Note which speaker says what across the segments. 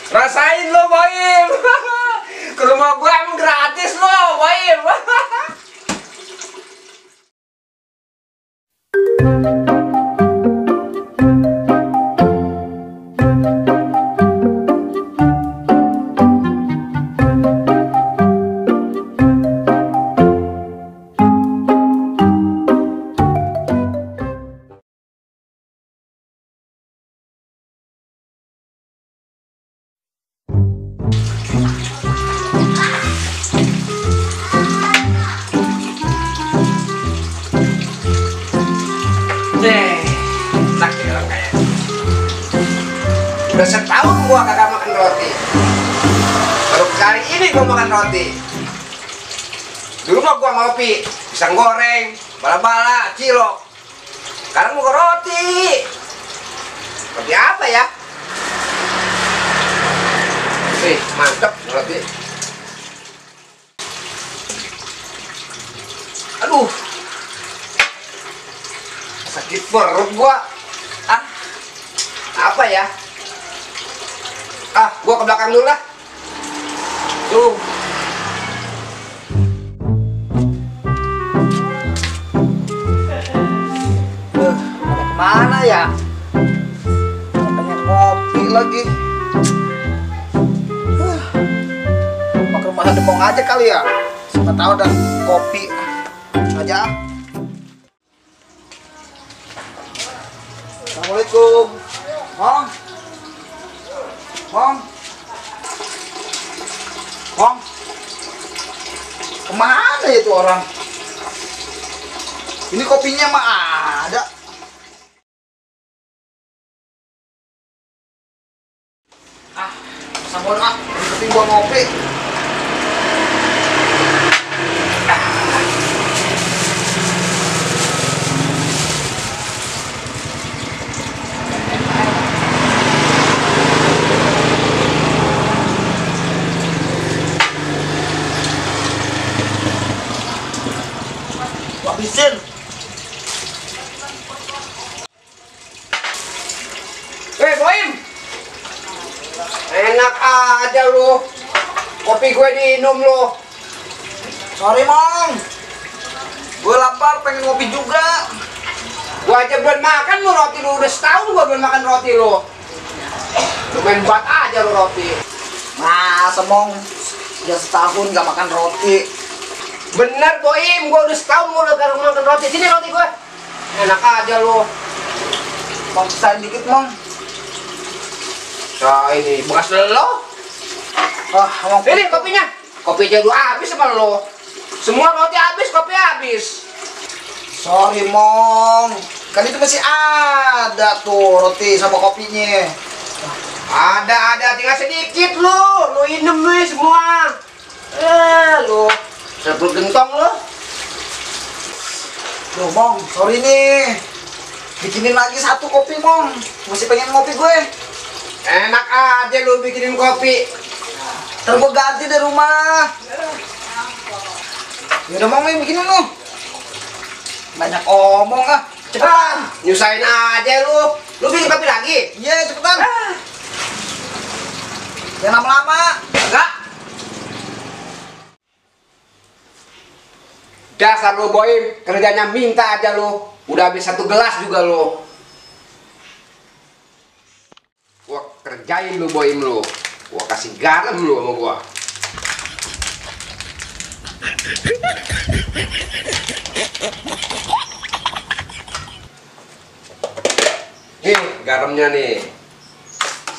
Speaker 1: Rasain lo, Boim. Ke rumah gua emang gratis lo, Boim. Enak ya orang kaya. Udah setahun gua kagak makan roti. Baru kali ini gua makan roti. Dulu mah gua ngopi, pisang goreng, bala-bala, cilok. Sekarang gua roti. Roti apa ya? Nih, mantep roti. Aduh, sakit perut gua. Apa ya? Gua ke belakang dulu lah. Tuh.
Speaker 2: Mana ya? Pengen kopi lagi. Mau ke rumah Demong aja kali ya. Siapa tahu ada kopi aja. Assalamualaikum. Mong. Mong. Mong. Kemana ya tuh orang? Ini kopinya mah ada. Sampun kopi gua ngopi. Habisin.
Speaker 1: Boim. Enak aja lu. Kopi gue diinum lu.
Speaker 2: Sorry, Mong. Gue lapar, pengen ngopi juga.
Speaker 1: Gue aja belum makan lu roti lu. Udah setahun gue belum makan roti lu. Lu main buat aja lu roti.
Speaker 2: Masa, Mong? Udah setahun gak makan roti.
Speaker 1: Bener, Boim. Gue udah setahun gue udah gak makan roti. Sini roti gue. Enak aja lu.
Speaker 2: Mong, pisahin dikit, Mong.
Speaker 1: Nah, ini bekas lo.
Speaker 2: Mong.
Speaker 1: Ini kopinya. Kopi aja udah habis sama lo. Semua roti habis, kopi habis.
Speaker 2: Sorry, Mong. Kan itu masih ada tuh roti sama kopinya.
Speaker 1: Ada, tinggal sedikit lu. Lu inem nih semua. Lu sebelum gentong lu.
Speaker 2: Duh, Mong, sorry nih. Bikinin lagi satu kopi, Mong. Masih pengen ngopi gue.
Speaker 1: Enak aja lu bikinin kopi.
Speaker 2: Ntar gue ganti dari rumah. Yaudah, Mong, nih bikinin lu. Banyak omong cepetan.
Speaker 1: Nyusahin aja lu. Lu bikin kopi lagi?
Speaker 2: Iya, cepetan. Jangan lama-lama.
Speaker 1: Enggak. Dasar lu, Boim. Kerjanya minta aja lu. Udah habis satu gelas juga lu. Gua kerjain lu, Boim lu. Gua kasih garam lu sama gua. Nih, garamnya nih.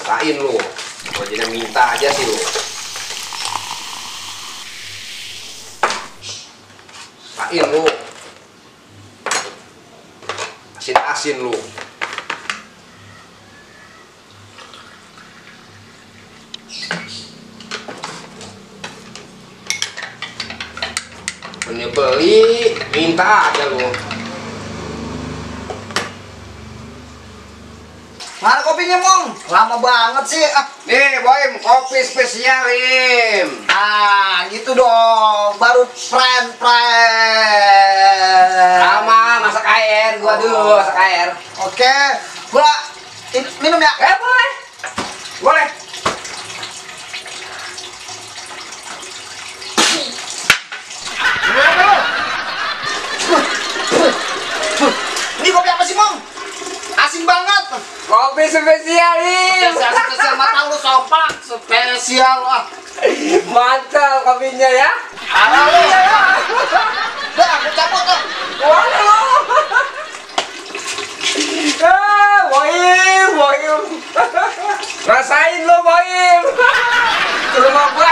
Speaker 1: Sain lu. Gua jadi minta aja sih lu. Sain lu. Asin-asin lu. Beli, minta aja lu.
Speaker 2: Mana kopinya, Mong? Lama banget sih.
Speaker 1: Nih, Boim, kopi spesial, Im.
Speaker 2: Gitu dong. Baru friend.
Speaker 1: Sama, masak air. Gua dulu masak air.
Speaker 2: Oke. Gua minum ya?
Speaker 1: Boleh. Boleh. spesial Im.
Speaker 2: Spesial mata lu sompak, spesial ah.
Speaker 1: Mantap kopinya ya.
Speaker 2: Ada lu. Dah, aku cabut tuh.
Speaker 1: Waduh. Boim. Rasain lo Boim. Ke rumah gua